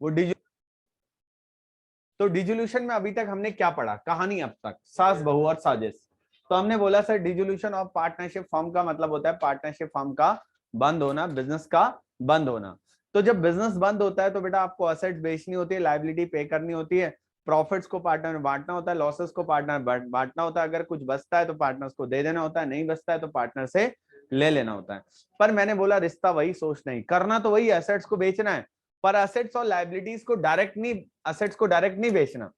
वो तो डिजोल्यूशन में अभी तक हमने क्या पढ़ा, कहानी अब तक सास बहू और साजिश। तो हमने बोला sir dissolution of partnership form का मतलब होता है पार्टनरशिप फॉर्म का बंद होना, बिजनेस का बंद होना। तो जब बिजनेस बंद होता है तो बेटा आपको असेट्स बेचनी होती है, लायबिलिटी पे करनी होती है, प्रॉफिट्स को पार्टनर में बांटना होता है, लॉसेस को पार्टनर बांटना होता है, अगर कुछ बचता है तो पार्टनर्स को दे देना होता है, नहीं बचता है तो पार्टनर से ले लेना होता है। पर मैंने बोला रिश्ता वही, सोच नहीं, करना तो वही, एसेट्स को बेचना है, पर एसेट्स और लायबिलिटीज को डायरेक्ट नहीं, एसेट्स को डायरेक्ट नहीं बेचना,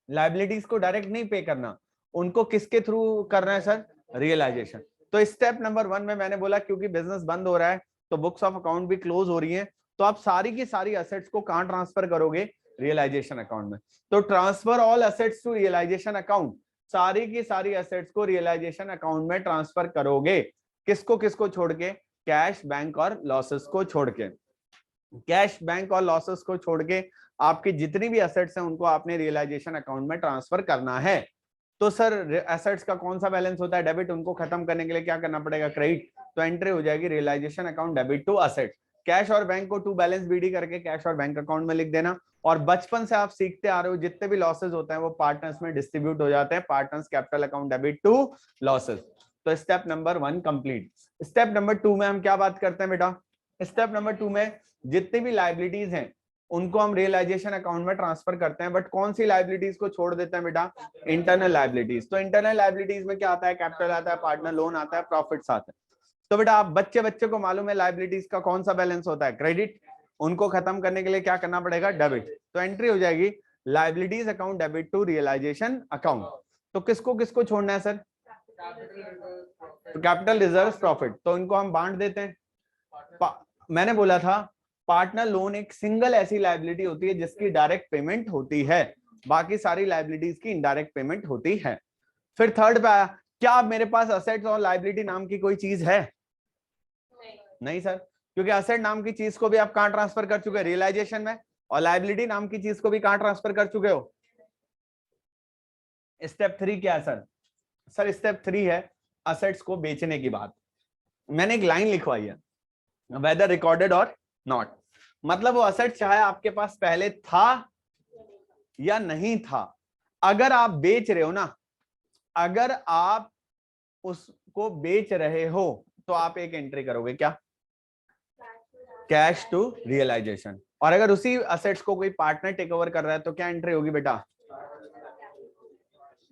लायबिलिटीज को डायरेक्ट नहीं पे करना, उनको किसके थ्रू करना है सर, रियलाइजेशन। तो स्टेप नंबर 1 में मैंने बोला क्योंकि बिजनेस बंद हो रहा है तो बुक्स ऑफ अकाउंट भी क्लोज हो रही है, तो आप सारी की सारी एसेट्स को कहां ट्रांसफर करोगे, रियलाइजेशन अकाउंट में। तो transfer all assets to realisation account, सारी की सारी एसेट्स को रियलाइजेशन अकाउंट में ट्रांसफर करोगे, किसको किसको छोड़ के, कैश, बैंक और लॉसेस को छोड़ के। कैश, बैंक और लॉसेस को छोड़ के आपकी जितनी भी एसेट्स हैं उनको आपने रियलाइजेशन अकाउंट में ट्रांसफर करना है। तो सर एसेट्स का कौन सा बैलेंस होता है, डेबिट, उनको खत्म करने के लिए क्या करना पड़ेगा, क्रेडिट। तो एंट्री हो जाएगी realisation account debit to assets. Cash और बैंक को टू बैलेंस बीडी करके कैश और बैंक अकाउंट में लिख देना। और बचपन से आप सीखते आ रहे हो जितने भी लॉसेस होते हैं वो पार्टनर्स में डिस्ट्रीब्यूट हो जाते हैं, partners capital account debit to losses. तो step number 1 complete. Step number 2 में हम क्या बात करते हैं बेटा, स्टेप नंबर 2 में जितनी भी लायबिलिटीज हैं उनको हम रियलाइजेशन अकाउंट में ट्रांसफर करते हैं, बट कौन सी लायबिलिटीज को छोड़ देते हैं बेटा, इंटरनल लायबिलिटीज। तो इंटरनल लायबिलिटीज में क्या आता है, कैपिटल आता है, पार्टनर लोन आता है, प्रॉफिट्स आते हैं। तो बेटा आप बच्चे को मालूम है लायबिलिटीज का कौन सा बैलेंस होता है, क्रेडिट, उनको खत्म करने के लिए क्या करना पड़ेगा, डेबिट। तो एंट्री हो जाएगी liabilities account debit to realisation account. तो किसको किसको छोड़ना है सर, कैपिटल, रिजर्व, प्रॉफिट, तो इनको हम बांट देते हैं। मैंने बोला था पार्टनर लोन एक सिंगल ऐसी लायबिलिटी होती है जिसकी डायरेक्ट पेमेंट होती है, बाकी सारी लायबिलिटीज की इनडायरेक्ट पेमेंट होती है। फिर थर्ड पे आया, क्या मेरे पास असेट्स और लायबिलिटी नाम की कोई चीज है, नहीं सर, क्योंकि असेट नाम की चीज को भी आप कहां ट्रांसफर कर चुके हैं, रियलाइजेशन में, और लायबिलिटी नाम की चीज को भी कहां ट्रांसफर कर चुके हो। स्टेप 3 क्या है सर, सर स्टेप 3 है असेट्स को बेचने की बात। मैंने एक लाइन लिखवाई है, वेदर रिकॉर्डेड और नॉट, मतलब वो असेट चाहे आपके पास पहले था या नहीं था, अगर आप बेच रहे हो ना, अगर आप उसको बेच रहे हो तो आप एक एंट्री करोगे, क्या, कैश टू रियलाइजेशन। और अगर उसी असेट्स को कोई पार्टनर टेक ओवर कर रहा है तो क्या एंट्री होगी बेटा,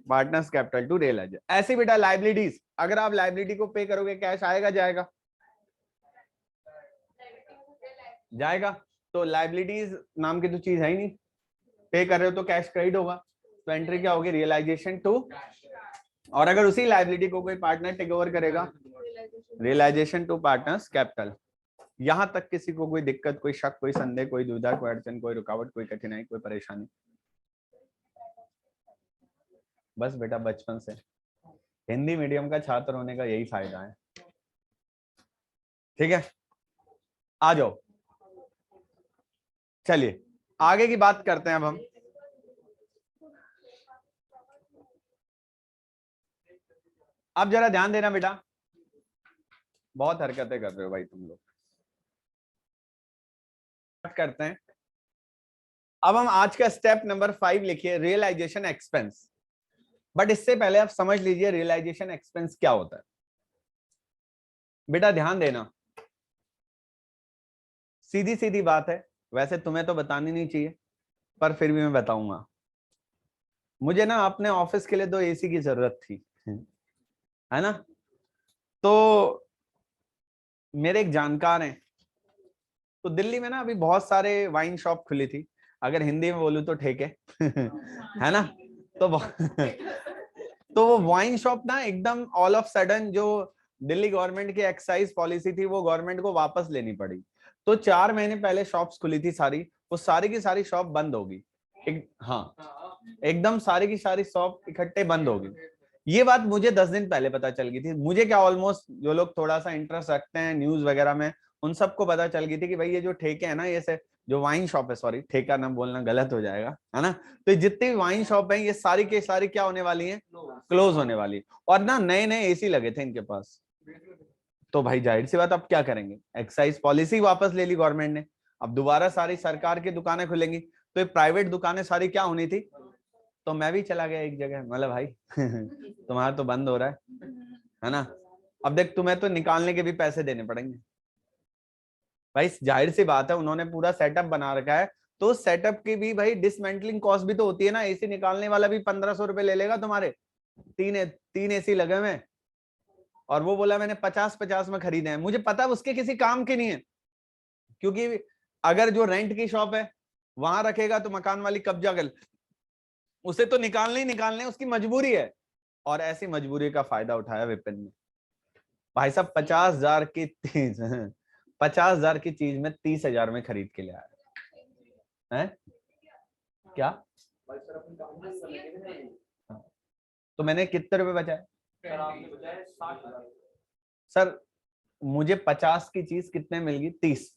पार्टनर्स कैपिटल टू रियलाइजेशन। ऐसे बेटा लायबिलिटीज, अगर आप लायबिलिटी को पे करोगे कैश आएगा जाएगा, जाएगा। तो लायबिलिटीज नाम की तो चीज है ही नहीं, पे कर रहे हो तो कैश क्रेडिट होगा, तो एंट्री क्या होगी, रियलाइजेशन टू। और अगर उसी लायबिलिटी को कोई पार्टनर टेक ओवर करेगा, रियलाइजेशन टू पार्टनर्स कैपिटल। यहां तक किसी को कोई दिक्कत, कोई शक, कोई संदेह, कोई दुविधा, कोई अड़चन, कोई रुकावट, कोई कठिनाई, कोई परेशानी? बस बेटा बचपन से हिंदी मीडियम का छात्र होने का यही फायदा है, ठीक है। आ जाओ, चलिए आगे की बात करते हैं अब हम। अब जरा ध्यान देना बेटा, बहुत हरकतें कर रहे हो भाई तुम लोग। करते हैं अब हम आज का स्टेप नंबर 5 लिखिए, रियलाइजेशन एक्सपेंस। बट इससे पहले आप समझ लीजिए रियलाइजेशन एक्सपेंस क्या होता है। बेटा ध्यान देना, सीधी सीधी बात है, वैसे तुम्हें तो बतानी नहीं चाहिए पर फिर भी मैं बताऊंगा। मुझे ना अपने ऑफिस के लिए 2 एसी की जरूरत थी, है ना। तो मेरे एक जानकार हैं, तो दिल्ली में ना अभी बहुत सारे वाइन शॉप खुली थी, अगर हिंदी में बोलूं तो ठेके है ना। तो तो वो वाइन शॉप ना एकदम ऑल ऑफ सडन जो दिल्ली गवर्नमेंट की एक्साइज पॉलिसी थी वो गवर्नमेंट को वापस लेनी पड़ी। तो 4 महीने पहले शॉप्स खुली थी सारी, वो सारी की सारी शॉप बंद होगी। हाँ, एकदम सारी की सारी शॉप इकट्ठे बंद होगी। ये बात मुझे 10 दिन पहले पता चल गई थी। मुझे क्या, ऑलमोस्ट जो लोग थोड़ा सा इंटरेस्ट रखते हैं न्यूज वगैरह में, उन सबको पता चल गई थी कि भाई ये जो ठेके है ना, ये से जो वाइन शॉप है, सॉरी ठेका ना बोलना गलत हो जाएगा, है ना। तो जितनी भी वाइन शॉप है ये सारी के सारी क्या होने वाली है, क्लोज होने वाली। और ना नए नए एसी लगे थे इनके पास। तो भाई जाहिर सी बात अब क्या करेंगे, एक्साइज पॉलिसी वापस ले ली गवर्नमेंट ने। अब दोबारा सारी सरकार की दुकानें खुलेंगी, तो ये प्राइवेट दुकानें सारी क्या होनी थी? तो मैं भी चला गया एक जगह, मतलब भाई तुम्हारा तो बंद हो रहा है ना। अब देख तुम्हें तो निकालने के भी पैसे देने पड़ेंगे भाई, जाहिर सी बात है, उन्होंने पूरा सेटअप बना रखा है, तो सेटअप की भी भाई डिसमेंटलिंग कॉस्ट भी तो होती है ना। एसी निकालने वाला भी 1500 रुपए ले लेगा तुम्हारे, तीन एसी लगे हुए, और वो बोला मैंने 50-50 में खरीदे हैं। मुझे पता है उसके किसी काम के नहीं है, क्योंकि अगर जो रेंट की शॉप है वहां रखेगा तो मकान वाली कब्जा कर, उसे तो निकालने ही निकालने, उसकी मजबूरी है। और ऐसी मजबूरी का फायदा उठाया विपिन ने। भाई साहब 50,000 की चीज 50,000 की चीज में 30,000 में खरीद के ले आया है क्या? तो मैंने कितने रुपए बचाए सर? मुझे 50 की चीज कितने मिल गई? 30,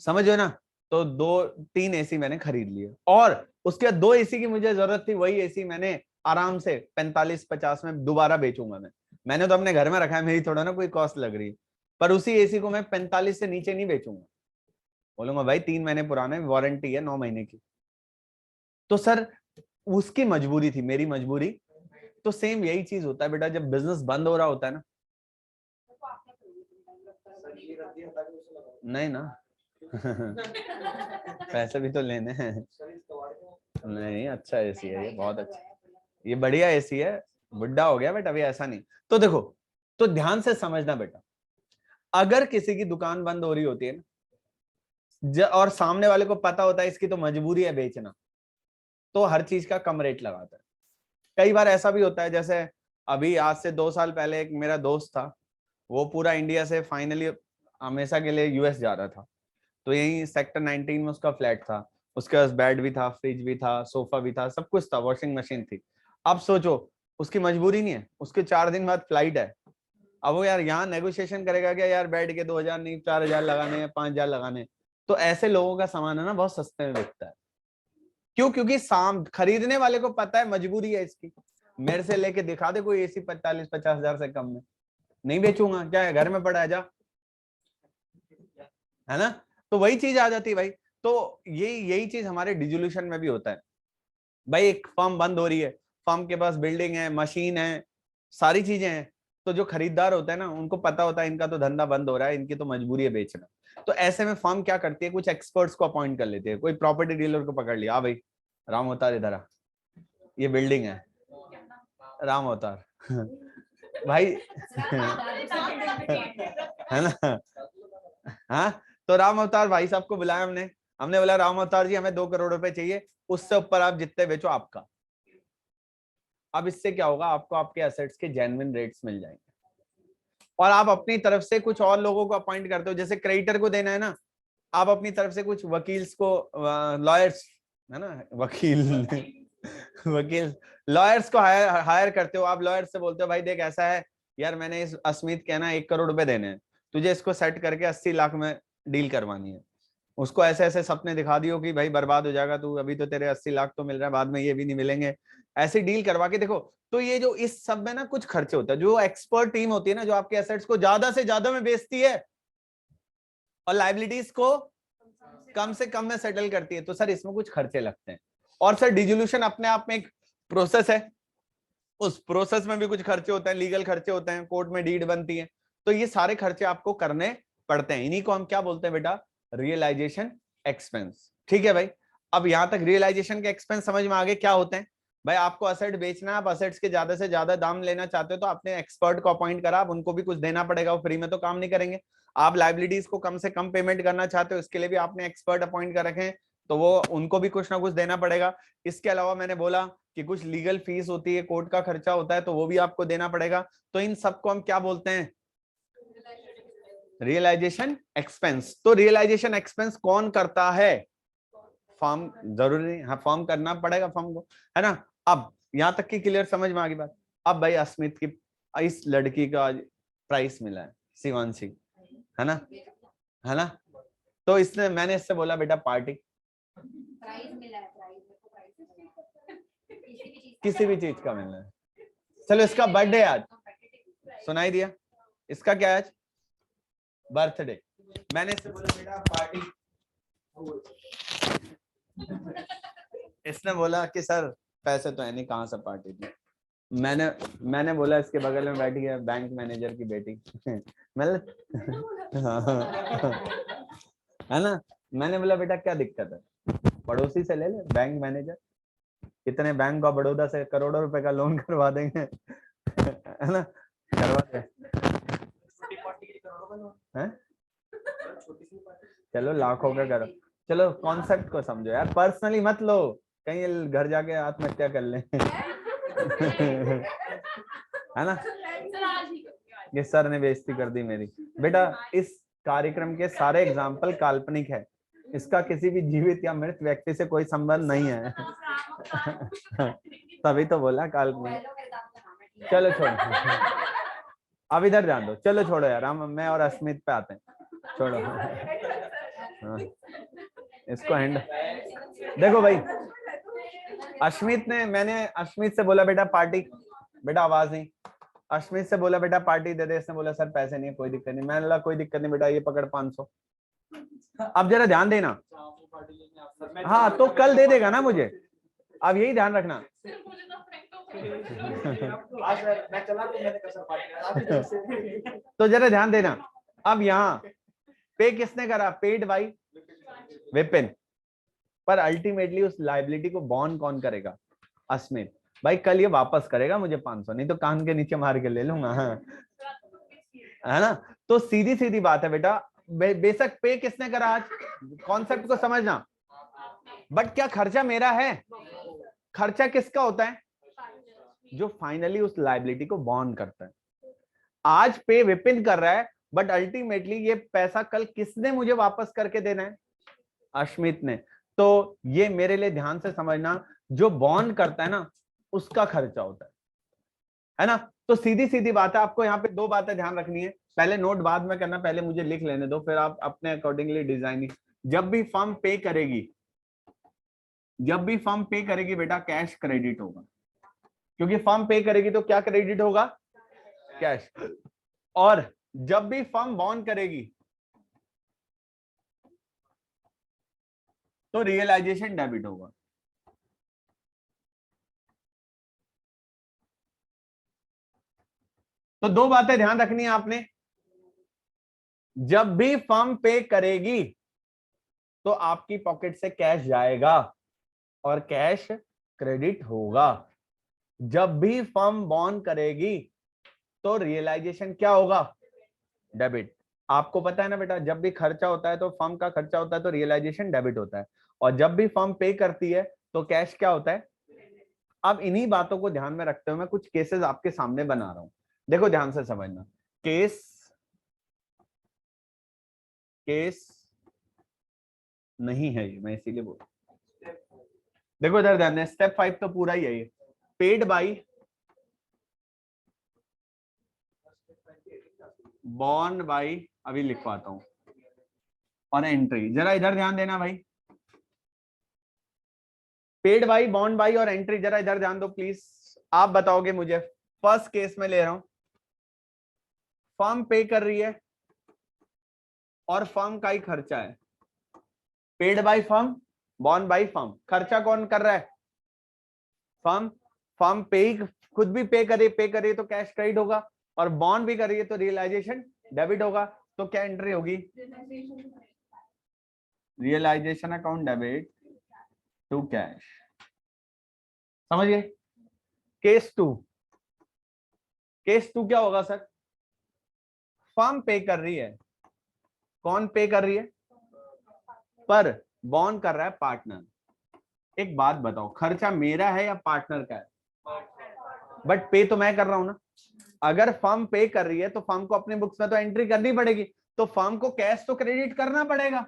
समझो ना। तो 2-3 एसी मैंने खरीद लिए, और उसके बाद 2 एसी की मुझे जरूरत थी, वही एसी मैंने आराम से 45-50 में दोबारा बेचूंगा मैंने तो अपने घर में रखा है, मेरी थोड़ा ना कोई कॉस्ट लग रही है, पर उसी एसी को मैं 45 से नीचे नहीं बेचूंगा। बोलूंगा भाई 3 महीने पुराने, वारंटी है 9 महीने की। तो सर उसकी मजबूरी थी, मेरी मजबूरी। तो सेम यही चीज होता है बेटा, जब बिजनेस बंद हो रहा होता है ना। नहीं ना पैसे भी तो लेने हैं। नहीं, अच्छा एसी है ये, बहुत अच्छा, ये बढ़िया एसी है। बुढ़ा हो गया बेटा अभी, ऐसा नहीं। तो देखो, तो ध्यान से समझना बेटा, अगर किसी की दुकान बंद हो रही होती है ना, और सामने वाले को पता होता है इसकी तो मजबूरी है बेचना, तो हर चीज का कम रेट लगाता है। कई बार ऐसा भी होता है, जैसे अभी आज से 2 साल पहले एक मेरा दोस्त था, वो पूरा इंडिया से फाइनली हमेशा के लिए यूएस जा रहा था। तो यही सेक्टर 19 में उसका फ्लैट था, उसके पास बेड भी था, फ्रिज भी था, सोफा भी था, सब कुछ था, वॉशिंग मशीन थी। अब सोचो, उसकी मजबूरी नहीं है, उसके 4 दिन बाद फ्लाइट है। अब वो यार यहाँ नेगोशिएशन करेगा क्या यार, बेड के 2,000 नहीं 4,000 लगाने हैं, 5,000 लगाने। तो ऐसे लोगों का सामान है ना बहुत सस्ते में बिकता है। क्यों? क्योंकि खरीदने वाले को पता है मजबूरी है इसकी, मेरे से लेके दिखा दे कोई एसी 45-50 हजार से कम में, नहीं बेचूंगा, क्या है घर में पड़ा है जा, है ना। तो वही चीज आ जाती है भाई। तो यही चीज हमारे डिसोल्यूशन में भी होता है भाई। एक फर्म बंद हो रही है, फर्म के पास बिल्डिंग है, मशीन है, सारी चीजें हैं, तो जो खरीदार होता है ना, उनको पता होता है इनका तो धंधा बंद हो रहा है, इनकी तो मजबूरी है बेचना। तो ऐसे में फर्म क्या करती है, कुछ एक्सपर्ट्स को अपॉइंट कर लेती है, कोई प्रॉपर्टी डीलर को पकड़ लिया, भाई राम अवतार इधर आ, ये बिल्डिंग है राम अवतार भाई है ना। हाँ, तो राम अवतार भाई साहब को बुलाया हमने हमने बोला राम अवतार जी हमें 2 करोड़ रुपए चाहिए, उससे ऊपर आप जितने बेचो आपका। अब इससे क्या होगा, आपको आपके एसेट्स के जेन्युइन रेट्स मिल जाएंगे, और आप अपनी तरफ से कुछ और लोगों को अपॉइंट करते हो, जैसे क्रेडिटर को देना है ना, आप अपनी तरफ से कुछ वकील्स को, लॉयर्स, है ना, वकील वकील लॉयर्स को हायर करते हो। आप लॉयर्स से बोलते हो भाई देख ऐसा है यार, मैंने इस अस्मित के ना 1 करोड़ रुपए देने हैं, तुझे इसको सेट करके 80 लाख में डील करवानी है। उसको ऐसे ऐसे सपने दिखा दियो कि भाई बर्बाद हो जाएगा तू, अभी तो तेरे 80 लाख तो मिल रहा है, बाद में ये भी नहीं मिलेंगे, ऐसी डील करवा के देखो। तो ये जो इस सब में ना कुछ खर्चे होता है, जो एक्सपर्ट टीम होती है ना, जो आपके एसेट्स को ज्यादा से ज्यादा में बेचती है और लाइबिलिटीज को कम से कम में सेटल करती है, तो सर इसमें कुछ खर्चे लगते हैं। और सर डिसोल्यूशन अपने आप में एक प्रोसेस है, उस प्रोसेस में भी कुछ खर्चे होते हैं, लीगल खर्चे होते हैं, कोर्ट में डीड बनती है, तो ये सारे खर्चे आपको करने पड़ते हैं। इन्हीं को हम क्या बोलते हैं बेटा, रियलाइजेशन एक्सपेंस। ठीक है भाई, अब यहां तक रियलाइजेशन के एक्सपेंस समझ में आ गए क्या होते हैं। भाई आपको असेट बेचना है, आप असेट्स के ज्यादा से ज्यादा दाम लेना चाहते हो, तो आपने एक्सपर्ट को अपॉइंट करा, आप उनको भी कुछ देना पड़ेगा, वो फ्री में तो काम नहीं करेंगे। आप लाइबिलिटीज को कम से कम पेमेंट करना चाहते हो, इसके लिए भी आपने एक्सपर्ट अपॉइंट कर रखे हैं, तो वो उनको भी कुछ ना कुछ देना पड़ेगा। इसके अलावा मैंने बोला कि कुछ लीगल फीस होती है, कोर्ट का खर्चा होता है, तो वो भी आपको देना पड़ेगा। तो इन सबको हम क्या बोलते हैं, रियलाइजेशन एक्सपेंस। तो रियलाइजेशन एक्सपेंस कौन करता है, फॉर्म, जरूरी नहीं, हाँ फॉर्म करना पड़ेगा फॉर्म को, है ना। अब यहां तक की क्लियर समझ में आ गई बात। अब भाई अस्मित की, इस लड़की का प्राइस मिला है, शिवांशी, है ना। तो इसने, मैंने इससे बोला बेटा पार्टी, प्राइस मिला है, किसी भी चीज का मिलना है। चलो इसका बर्थडे आज सुनाई दिया, इसका क्या है आज, बर्थडे, मैंने इससे बोला बेटा पार्टी, इसने बोला कि सर पैसे तो है नहीं, कहाँ से पार्टी दी। मैंने बोला इसके बगल में बैठी है बैंक मैनेजर की बेटी मतलब है ना। मैंने बोला बेटा क्या दिक्कत है, पड़ोसी से ले ले, बैंक मैनेजर, कितने बैंक ऑफ बड़ौदा से करोड़ों रुपए का लोन करवा देंगे है ना, करवा दे हैं? चलो लाखों का करो, चलो कॉन्सेप्ट को समझो यार, पर्सनली मत लो, कहीं घर जाके आत्महत्या कर ले है ना। ये सर ने बेइज्जती कर दी मेरी। बेटा इस कार्यक्रम के सारे एग्जाम्पल काल्पनिक है, इसका किसी भी जीवित या मृत व्यक्ति से कोई संबंध नहीं है तभी तो बोला काल्पनिक। चलो छोड़ो अब इधर ध्यान दो, चलो छोड़ो यार, हम मैं और अस्मित पे आते हैं, छोड़ो हाँ। इसको हैंड देखो भाई, मैंने अश्मित से बोला बेटा पार्टी, बेटा आवाज नहीं, अश्मित से बोला बेटा पार्टी दे दे, इसने बोला सर पैसे नहीं है, कोई दिक्कत नहीं। मैंने बोला कोई दिक्कत नहीं बेटा, ये पकड़ 500। अब जरा ध्यान देना, हाँ तो कल दे देगा ना मुझे, अब यही ध्यान रखना तो जरा ध्यान देना। अब यहाँ पे किसने करा, पेड बाई विपिन, पर अल्टीमेटली उस लाइबिलिटी को बॉन्ड कौन करेगा, अस्मित। भाई कल ये वापस करेगा मुझे 500, नहीं तो कान के नीचे मार के ले लूंगा है ना। तो सीधी सीधी बात है बेटा, बेशक पे किसने करा आज, कॉन्सेप्ट को समझना, बट क्या खर्चा मेरा है, खर्चा किसका होता है, जो फाइनली उस लाइबिलिटी को बॉन्ड करता है। आज पे विपिन कर रहा है, बट अल्टीमेटली ये पैसा कल किसने मुझे वापस करके देना है, अश्मित ने। तो ये मेरे लिए ध्यान से समझना, जो बॉन्ड करता है ना उसका खर्चा होता है ना। तो सीधी सीधी बात है, आपको यहाँ पे दो बातें ध्यान रखनी है, पहले नोट बाद में करना, पहले मुझे लिख लेने दो, फिर आप अपने अकॉर्डिंगली डिजाइनिंग। जब भी फर्म पे करेगी, जब भी फर्म पे करेगी बेटा कैश क्रेडिट होगा, क्योंकि फर्म पे करेगी तो क्या क्रेडिट होगा, कैश। और जब भी फर्म बॉन्ड करेगी तो रियलाइजेशन डेबिट होगा। तो दो बातें ध्यान रखनी है आपने, जब भी फर्म पे करेगी तो आपकी पॉकेट से कैश जाएगा और कैश क्रेडिट होगा। जब भी फर्म बॉन्ड करेगी तो रियलाइजेशन क्या होगा, डेबिट। आपको पता है ना बेटा, जब भी खर्चा होता है तो फर्म का खर्चा होता है तो रियलाइजेशन डेबिट होता है, और जब भी फर्म पे करती है तो कैश क्या होता है। अब इन्हीं बातों को ध्यान में रखते हुए मैं कुछ केसेस आपके सामने बना रहा हूं, देखो ध्यान से समझना। केस केस नहीं है ये, मैं इसीलिए बोल, देखो इधर ध्यान दें, स्टेप 5 तो पूरा ही है ये, पेड बाई बॉन्ड बाई, अभी लिखवाता हूं, और एंट्री। जरा इधर ध्यान देना भाई, पेड बाई, बॉन्ड बाई और एंट्री, जरा इधर ध्यान दो प्लीज। आप बताओगे मुझे, फर्स्ट केस में ले रहा हूं, फर्म पे कर रही है और फर्म का ही खर्चा है, paid by firm, bond by firm. खर्चा कौन कर रहा है, फर्म। फर्म पे ही खुद भी पे करे तो कैश क्रेडिट होगा, और बॉन्ड भी कर रही है तो रियलाइजेशन डेबिट होगा। तो क्या एंट्री होगी, realisation account debit to cash. समझ गए। केस टू, केस टू क्या होगा सर, फर्म पे कर रही है, कौन पे कर रही है, पर बॉन्ड कर रहा है पार्टनर। एक बात बताओ, खर्चा मेरा है या पार्टनर का है, बट पे तो मैं कर रहा हूं ना। अगर फर्म पे कर रही है तो फर्म को अपने बुक्स में तो एंट्री करनी पड़ेगी, तो फर्म को कैश तो क्रेडिट करना पड़ेगा।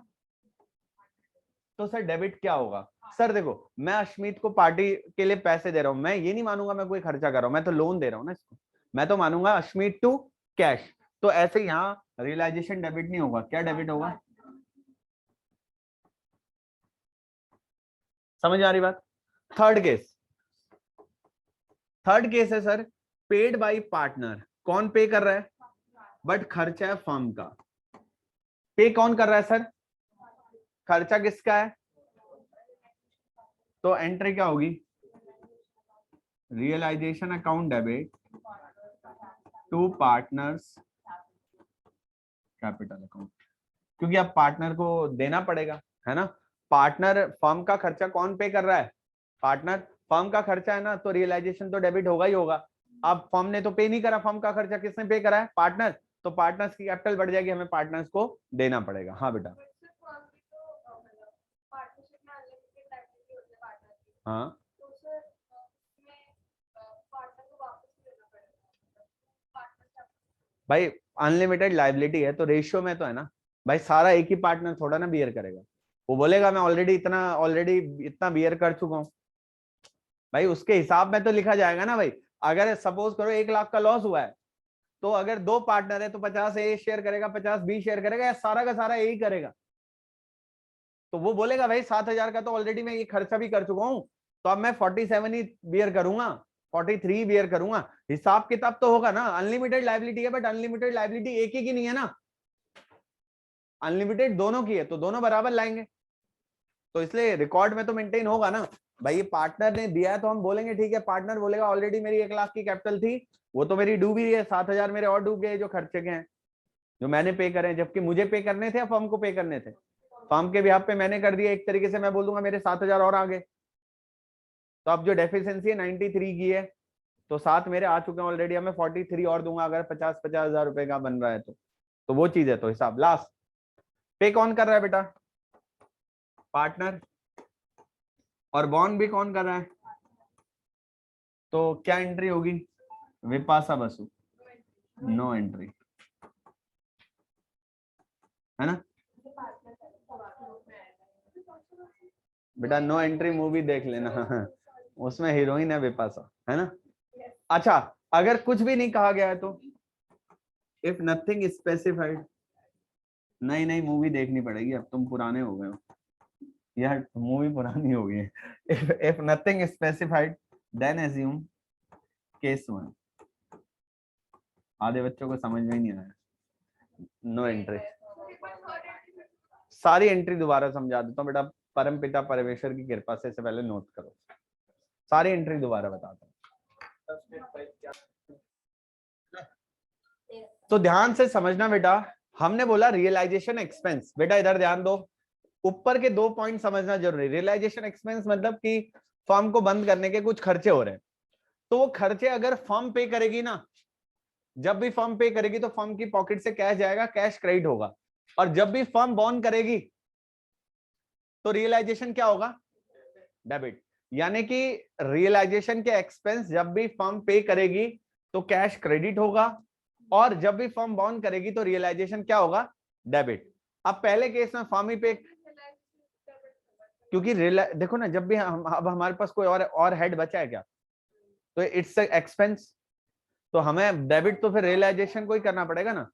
तो सर डेबिट क्या होगा, सर देखो मैं अश्मित को पार्टी के लिए पैसे दे रहा हूं, मैं ये नहीं मानूंगा मैं कोई खर्चा कर रहा हूं, मैं तो लोन दे रहा हूं ना इसको, मैं तो मानूंगा अश्मित टू कैश। तो ऐसे यहाँ रियलाइजेशन डेबिट नहीं होगा, क्या डेबिट होगा, समझ आ रही बात। थर्ड केस, थर्ड केस है सर, पेड बाय पार्टनर, कौन पे कर रहा है, बट खर्चा है फर्म का। पे कौन कर रहा है सर? खर्चा किसका है? तो एंट्री क्या होगी? Realisation account debit to partners capital account, क्योंकि अब पार्टनर को देना पड़ेगा, है ना। पार्टनर, फर्म का खर्चा कौन पे कर रहा है? पार्टनर। फर्म का खर्चा है ना, तो रियलाइजेशन तो डेबिट होगा ही होगा। अब फर्म ने तो पे नहीं करा, फर्म का खर्चा किसने पे करा है? पार्टनर। तो पार्टनर्स की कैपिटल बढ़ जाएगी, हमें पार्टनर्स को देना पड़ेगा। हाँ बेटा। हाँ भाई, अनलिमिटेड लाइबिलिटी है तो रेशियो में तो है ना भाई, सारा एक ही पार्टनर थोड़ा ना बियर करेगा। वो बोलेगा मैं ऑलरेडी इतना बियर कर चुका हूँ भाई, उसके हिसाब में तो लिखा जाएगा ना भाई। अगर सपोज करो 1 लाख का लॉस हुआ है, तो अगर 2 पार्टनर है तो 50 ए शेयर करेगा, 50 बी शेयर करेगा, या सारा का सारा ए ही करेगा? तो वो बोलेगा भाई 7,000 का तो ऑलरेडी मैं ये खर्चा भी कर चुका हूं, तो अब मैं 47 ही बियर करूंगा, 43 बियर करूंगा। हिसाब किताब तो होगा ना। अनलिमिटेड लाइबिलिटी है, बट अनलिमिटेड लाइबिलिटी एक ही की नहीं है ना, अनलिमिटेड दोनों की है, तो दोनों बराबर लाएंगे। तो इसलिए रिकॉर्ड में तो मेंटेन होगा ना भाई। ये पार्टनर ने दिया है तो हम बोलेंगे ठीक है, पार्टनर बोलेगा ऑलरेडी मेरी 1 लाख की कैपिटल थी, वो तो मेरी डूब ही है, 7,000 मेरे और डूब गए जो खर्चे के हैं, जो मैंने पे करे, जबकि मुझे पे करने थे या फर्म को पे करने थे? फर्म के बिहाफ पे मैंने कर दिया, एक तरीके से मैं बोल दूंगा मेरे 7,000 और आ गए। तो अब जो डेफिशिएंसी है 93 की है, तो 7 मेरे आ चुके हैं ऑलरेडी, अब मैं 43 और दूंगा अगर 50 हजार रुपए का बन रहा है तो वो चीज है। तो हिसाब लास्ट पे कौन कर रहा है बेटा? पार्टनर। और बॉन्ड भी कौन कर रहा है? तो क्या एंट्री होगी? विपाशा बसु। नो एंट्री, है ना बेटा। नो एंट्री मूवी देख लेना उसमें हीरोइन है विपाशा, है ना। अच्छा, अगर कुछ भी नहीं कहा गया है तो इफ नथिंग स्पेसिफाइड, नई नई मूवी देखनी पड़ेगी, अब तुम पुराने हो गए हो यार, मूवी पुरानी हो गई है। If nothing specified then assume case 1। आधे बच्चों को समझ में ही नहीं आया। नो एंट्री, सारी एंट्री दोबारा समझा देता हूँ बेटा, परम पिता परमेश्वर की कृपा से पहले नोट करो, सारी एंट्री दोबारा बताता हूँ। तो ध्यान से समझना बेटा, हमने बोला रियलाइजेशन एक्सपेंस, बेटा इधर ध्यान दो, ऊपर के 2 पॉइंट समझना जरूरी। रियलाइजेशन एक्सपेंस मतलब कि फर्म को बंद करने के कुछ खर्चे हो रहे हैं, तो वो खर्चे अगर फर्म पे करेगी ना, जब भी फर्म पे करेगी तो फर्म की पॉकेट से कैश जाएगा, कैश क्रेडिट होगा। और जब भी फर्म बॉन्ड करेगी तो रियलाइजेशन क्या होगा? डेबिट। यानी कि रियलाइजेशन के एक्सपेंस जब भी फर्म पे करेगी तो कैश क्रेडिट होगा, और जब भी फर्म बॉन्ड करेगी तो रियलाइजेशन क्या होगा? डेबिट। अब पहले केस में फर्म ही पे, क्योंकि देखो ना, जब भी अब हमारे पास कोई और हेड बचा है क्या, तो इट्स एक्सपेंस, तो हमें डेबिट तो फिर रियलाइजेशन को ही करना पड़ेगा ना,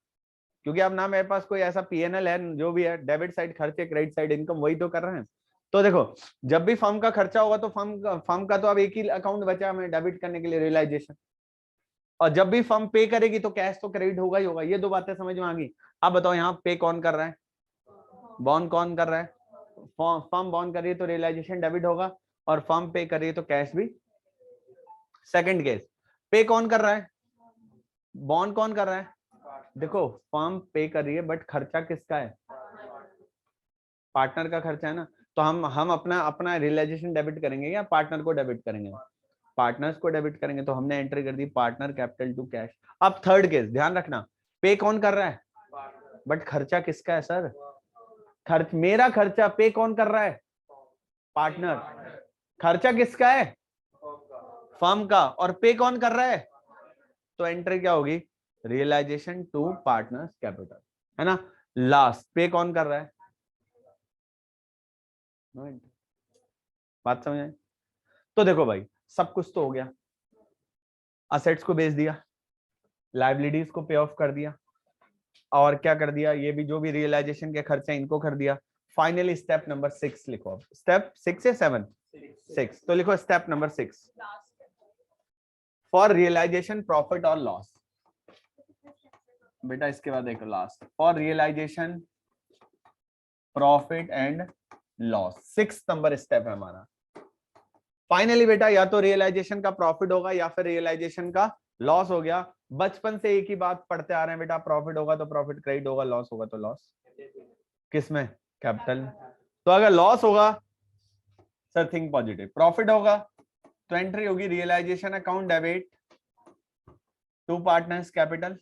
क्योंकि अब ना मेरे पास कोई ऐसा पीएनएल है, जो भी है डेबिट साइड खर्चे, क्रेडिट साइड इनकम, वही तो कर रहे हैं। तो देखो, जब भी फर्म का खर्चा होगा तो फर्म का तो अब एक ही अकाउंट बचा हमें डेबिट करने के लिए, रियलाइजेशन। और जब भी फर्म पे करेगी तो कैश तो क्रेडिट होगा ही होगा। ये 2 बातें समझ में आ गई। अब बताओ यहाँ पे कौन कर रहा है? बॉन्ड कौन कर रहा है? फर्म बॉन्ड कर रही है तो रियलाइजेशन डेबिट होगा, और फर्म पे कर रही है तो कैश भी। सेकंड केस, पे कौन कर रहा है? बॉन्ड कौन कर रहा है? देखो, फर्म पे कर रही है बट खर्चा किसका है? पार्टनर का खर्चा है ना। तो हम अपना अपना रियलाइजेशन डेबिट करेंगे या पार्टनर को डेबिट करेंगे? पार्टनर्स को डेबिट करेंगे। तो हमने एंट्री कर दी पार्टनर कैपिटल टू कैश। अब थर्ड केस ध्यान रखना, पे कौन कर रहा है? बट खर्चा किसका है सर? खर्च मेरा खर्चा, पे कौन कर रहा है? पार्टनर। खर्चा किसका है? फर्म का। और पे कौन कर रहा है? तो एंट्री क्या होगी? रियलाइजेशन टू पार्टनर्स कैपिटल, है ना। लास्ट, पे कौन कर रहा है? बात समझ आई? तो देखो भाई, सब कुछ तो हो गया, असेट्स को बेच दिया, लाइबिलिटीज को पे ऑफ कर दिया, और क्या कर दिया, ये भी जो भी रियलाइजेशन के खर्चे इनको कर दिया। फाइनली स्टेप नंबर 6 लिखो। स्टेप 6 या 7? 6। तो लिखो step number 6, for realisation profit और लॉस। बेटा इसके बाद देखो last, for realisation profit and loss. 6 number step है हमारा। फाइनली बेटा या तो रियलाइजेशन का प्रॉफिट होगा या फिर रियलाइजेशन का लॉस हो गया। बचपन से एक ही बात पढ़ते आ रहे हैं बेटा, प्रॉफिट होगा तो प्रॉफिट क्रेडिट होगा, लॉस होगा तो लॉस। किसमें? कैपिटल। तो अगर लॉस होगा सर थिंक पॉजिटिव, प्रॉफिट होगा तो एंट्री होगी realisation account debit to partners capital.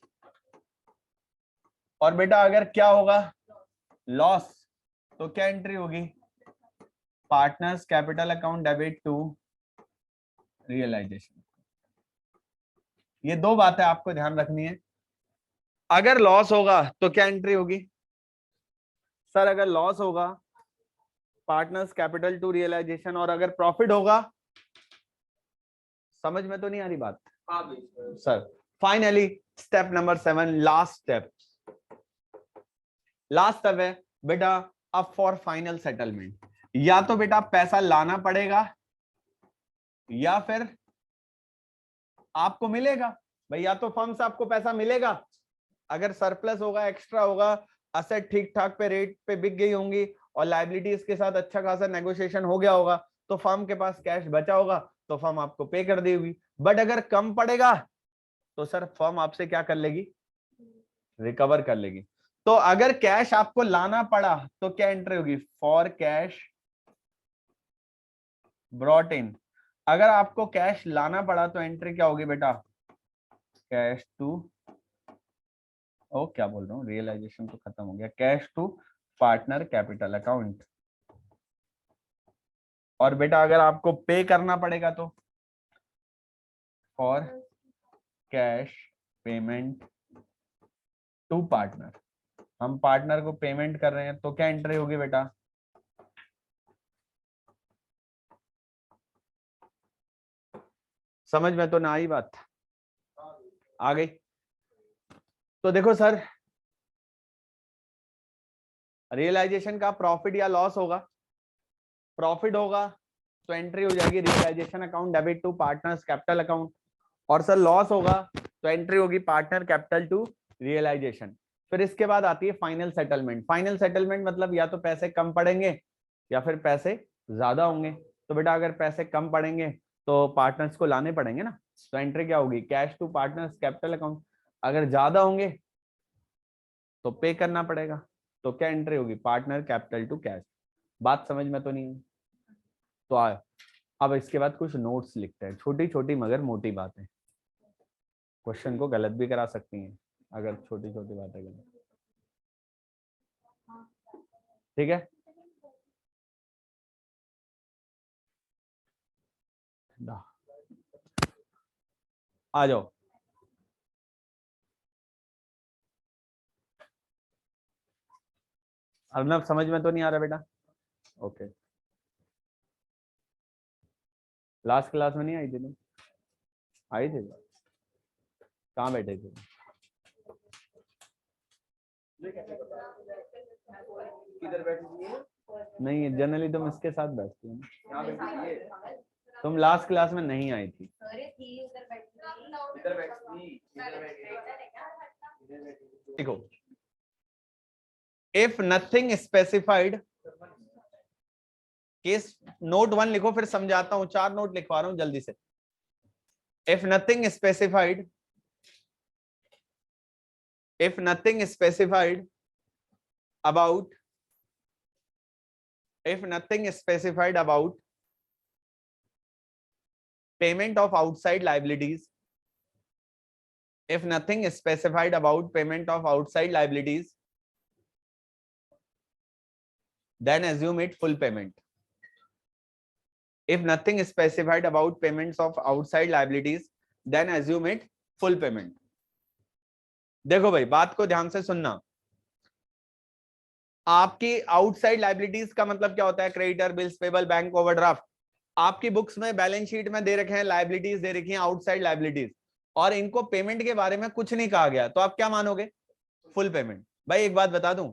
और बेटा अगर क्या होगा लॉस तो क्या एंट्री होगी? Partners capital account debit to realisation. ये दो बातें आपको ध्यान रखनी है। अगर लॉस होगा तो क्या एंट्री होगी? सर अगर लॉस होगा पार्टनर्स कैपिटल टू रियलाइजेशन, और अगर प्रॉफिट होगा, समझ में तो नहीं आ रही बात? Sir finally step number 7, last step. Last step है बेटा अब फॉर फाइनल सेटलमेंट। या तो बेटा पैसा लाना पड़ेगा या फिर आपको मिलेगा। भाई या तो फर्म से आपको पैसा मिलेगा, अगर सरप्लस होगा, एक्स्ट्रा होगा, असेट ठीक ठाक पे रेट पे बिक गई होंगी और लायबिलिटीज के साथ अच्छा खासा नेगोशिएशन हो गया होगा, तो फर्म के पास कैश बचा होगा तो फर्म आपको पे कर देगी। बट अगर कम पड़ेगा तो सर फर्म आपसे क्या कर लेगी? रिकवर कर लेगी। तो अगर कैश आपको लाना पड़ा तो क्या एंट्री होगी? For cash brought in. अगर आपको कैश लाना पड़ा तो एंट्री क्या होगी बेटा? कैश टू, ओ क्या बोल रहा हूँ, रियलाइजेशन तो खत्म हो गया, cash to partner capital account. और बेटा अगर आपको पे करना पड़ेगा तो for cash payment to partner. हम पार्टनर को पेमेंट कर रहे हैं तो क्या एंट्री होगी बेटा? समझ में तो ना आई बात? आ गई? तो देखो सर रियलाइजेशन का प्रॉफिट या लॉस होगा। प्रॉफिट होगा तो एंट्री हो जाएगी realisation account debit to partners capital account, और सर लॉस होगा तो एंट्री होगी पार्टनर कैपिटल टू रियलाइजेशन। फिर इसके बाद आती है फाइनल सेटलमेंट। फाइनल सेटलमेंट मतलब या तो पैसे कम पड़ेंगे या फिर पैसे ज्यादा होंगे। तो बेटा अगर पैसे कम पड़ेंगे तो पार्टनर्स को लाने पड़ेंगे ना, तो एंट्री क्या होगी? Cash to partners capital account. अगर ज्यादा होंगे तो पे करना पड़ेगा, तो क्या एंट्री होगी? Partner capital to cash. बात समझ में तो नहीं है? तो अब इसके बाद कुछ नोट्स लिखते हैं, छोटी छोटी मगर मोटी बातें, क्वेश्चन को गलत भी करा सकती हैं अगर छोटी छोटी बातें गलत। ठीक है, आ जाओ। अर्नब समझ में तो नहीं आ रहा बेटा? ओके, लास्ट क्लास में नहीं आई थी तुम? आई थी? कहाँ बैठे थे? किधर बैठी? नहीं जनरली तुम इसके साथ बैठती हो। तुम लास्ट क्लास में नहीं आई थी। देखो, if nothing specified, case note 1 लिखो फिर समझाता हूं, 4 नोट लिखवा रहा हूं जल्दी से। If nothing specified, if nothing specified about, if nothing specified about payment of outside liabilities, if nothing specified about payment of outside liabilities, then assume it full payment. If nothing specified about payments of outside liabilities, then assume it full payment. देखो भाई बात को ध्यान से सुनना, आपकी outside liabilities का मतलब क्या होता है? Creditor, bills payable, bank overdraft. आपकी बुक्स में बैलेंस शीट में दे रखे हैं लाइबिलिटीज, दे रखी हैं आउटसाइड लाइबिलिटीज, और इनको पेमेंट के बारे में कुछ नहीं कहा गया, तो आप क्या मानोगे? Full payment. भाई एक बात बता दूं,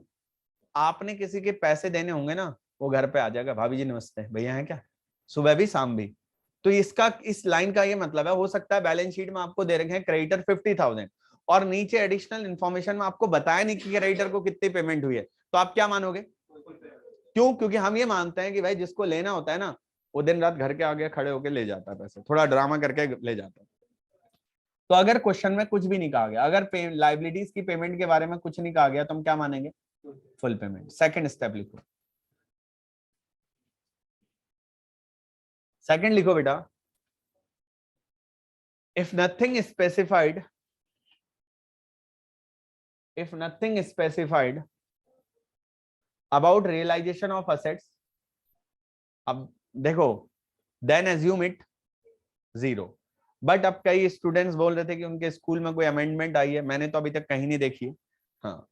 आपने किसी के पैसे देने होंगे ना, वो घर पे आ जाएगा, भाभी जी नमस्ते, भैया हैं क्या, सुबह भी शाम भी। तो इसका, इस लाइन का ये मतलब है, हो सकता है बैलेंस शीट में आपको दे रखे हैं क्रेडिटर 50,000 और नीचे एडिशनल इन्फॉर्मेशन में आपको बताया नहीं कि क्रेडिटर को कितनी पेमेंट हुई है, तो आप क्या मानोगे? क्यों? क्योंकि हम ये मानते हैं कि भाई जिसको लेना होता है ना, वो दिन रात घर के आगे खड़े होके ले जाता है पैसे, थोड़ा ड्रामा करके ले जाता है। तो अगर क्वेश्चन में कुछ भी नहीं कहा गया, अगर लाइबिलिटीज की पेमेंट के बारे में कुछ नहीं कहा गया, तो हम क्या मानेंगे? Full payment. सेकंड स्टेप लिखो, सेकंड लिखो बेटा, if nothing specified about realization of assets, अब देखो, then assume it zero। But अब कई स्टूडेंट्स बोल रहे थे कि उनके स्कूल में कोई अमेंडमेंट आई है, मैंने तो अभी तक कहीं नहीं देखी है। हाँ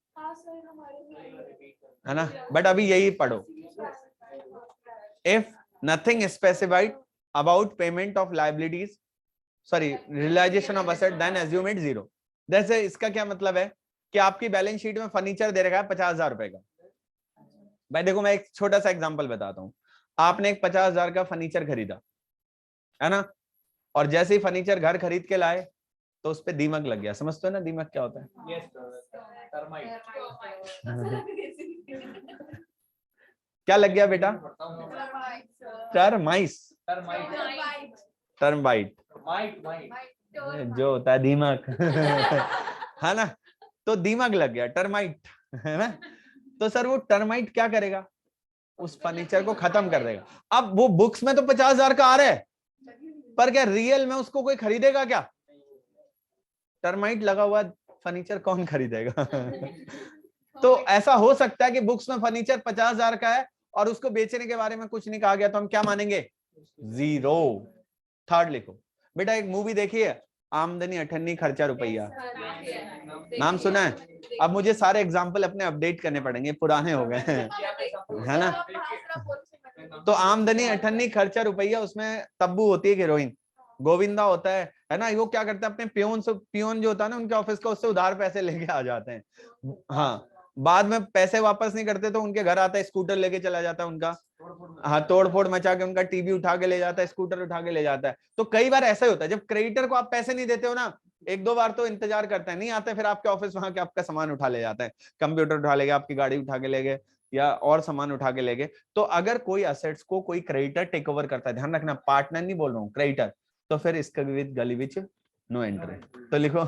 है ना, बट अभी यही पढ़ो, if nothing specified about payment of liabilities, sorry realisation of asset, then assume it zero. जैसे इसका क्या मतलब है कि आपकी बैलेंस शीट में फर्नीचर दे रखा है 50,000 रुपए का। भाई देखो, मैं एक छोटा सा एग्जांपल बताता हूँ। आपने एक 50,000 का फर्नीचर खरीदा है ना, और जैसे ही फर्नीचर घर खरीद के लाए तो उस पे दीमक लग गया। समझते हो ना दीमक क्या होता है? क्या लग गया बेटा? टर्माइट्स, टर्माइट जो होता है दीमक है ना, तो दीमक लग गया, टर्माइट है ना। तो सर वो टर्माइट क्या करेगा? उस फर्नीचर को खत्म कर देगा। अब वो बुक्स में तो 50,000 का आ रहा है, पर क्या रियल में उसको कोई खरीदेगा क्या? टर्माइट लगा हुआ फर्नीचर कौन खरीदेगा? तो ऐसा हो सकता है कि बुक्स में फर्नीचर 50,000 का है और उसको बेचने के बारे में कुछ नहीं कहा गया, तो हम क्या मानेंगे? जीरो। थर्ड लिखो बेटा, एक मूवी देखी है, आमदनी अठन्नी खर्चा रुपया, नाम सुना है? अब मुझे सारे एग्जाम्पल अपने अपडेट करने पड़ेंगे, पुराने हो गए हैं है ना। तो आमदनी अठन्नी खर्चा रुपया, उसमें तब्बू होती है हीरोइन, गोविंदा होता है ना। वो क्या करता है, अपने पियोन जो होता है ना उनके ऑफिस का, उससे उधार पैसे लेके आ जाते हैं। हाँ, बाद में पैसे वापस नहीं करते तो उनके घर आता है, स्कूटर लेके चला जाता है उनका, हाँ तोड़ फोड़ मचा के, उनका टीवी उठा के ले जाता है, स्कूटर उठा के ले जाता है। तो कई बार ऐसा ही होता है, जब क्रेडिटर को आप पैसे नहीं देते हो ना, एक दो बार तो इंतजार करते हैं, नहीं आते, फिर आपके ऑफिस वहां के आपका सामान उठा ले जाता है, कंप्यूटर उठा ले गए, आपकी गाड़ी उठा के ले गए, या और सामान उठा के ले गए। तो अगर कोई असेट्स को कोई क्रेडिटर टेक ओवर करता है, ध्यान रखना पार्टनर नहीं बोल रहा हूँ, क्रेडिटर, तो फिर इसका विद गली विच नो एंट्री। तो लिखो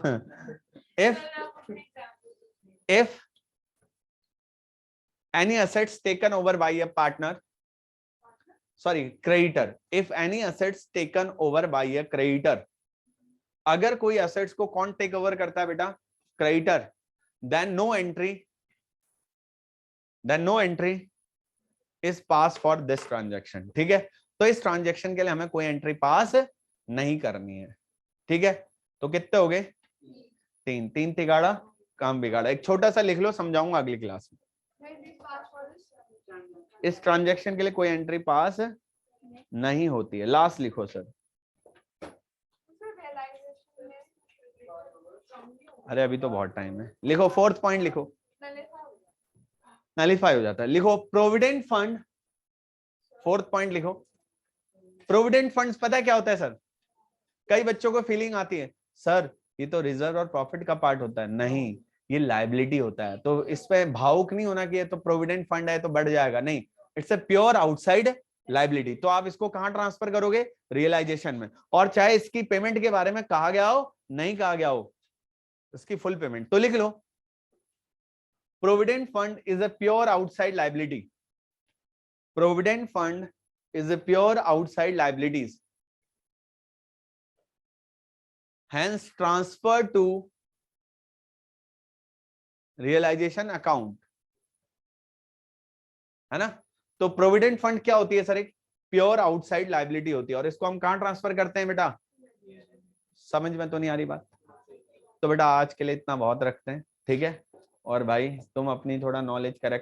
if any assets taken over by a partner, sorry creditor, if any assets taken over by a creditor, अगर कोई assets को कौन टेक ओवर करता है बेटा? Creditor, then no entry is pass for this transaction। ठीक है, तो इस ट्रांजेक्शन के लिए हमें कोई एंट्री पास नहीं करनी है। ठीक है, तो कितने हो गए? तीन। तीन तिगाड़ा काम बिगाड़ा। एक छोटा सा लिख लो, समझाऊंगा अगली क्लास में। इस ट्रांजैक्शन के लिए कोई एंट्री पास नहीं होती है। लास्ट लिखो सर। अरे अभी तो बहुत टाइम है। लिखो फोर्थ पॉइंट, लिखो नलिफाई हो जाता है। लिखो प्रोविडेंट फंड, फोर्थ पॉइंट लिखो प्रोविडेंट फंड्स। पता है क्या होता है सर? कई बच्चों को फीलिंग आती है, सर ये तो रिजर्व और प्रॉफिट का पार्ट होता है। नहीं, ये लायबिलिटी होता है। तो इस पे भावुक नहीं होना कि ये तो प्रोविडेंट फंड है तो बढ़ जाएगा, नहीं, it's a pure outside liability. तो आप इसको कहां ट्रांसफर करोगे? रियलाइजेशन में। और चाहे इसकी पेमेंट के बारे में कहा गया हो, नहीं कहा गया हो, इसकी फुल पेमेंट। तो लिख लो provident fund is a pure outside liability. Provident fund is a pure outside liabilities, hence transfer to realization account, है ना। तो प्रोविडेंट फंड क्या होती है सर? एक प्योर आउटसाइड लायबिलिटी होती है, और इसको हम कहां ट्रांसफर करते हैं बेटा? समझ में तो नहीं आ रही बात? तो बेटा आज के लिए इतना बहुत रखते हैं, ठीक है। और भाई तुम अपनी थोड़ा नॉलेज करेक्ट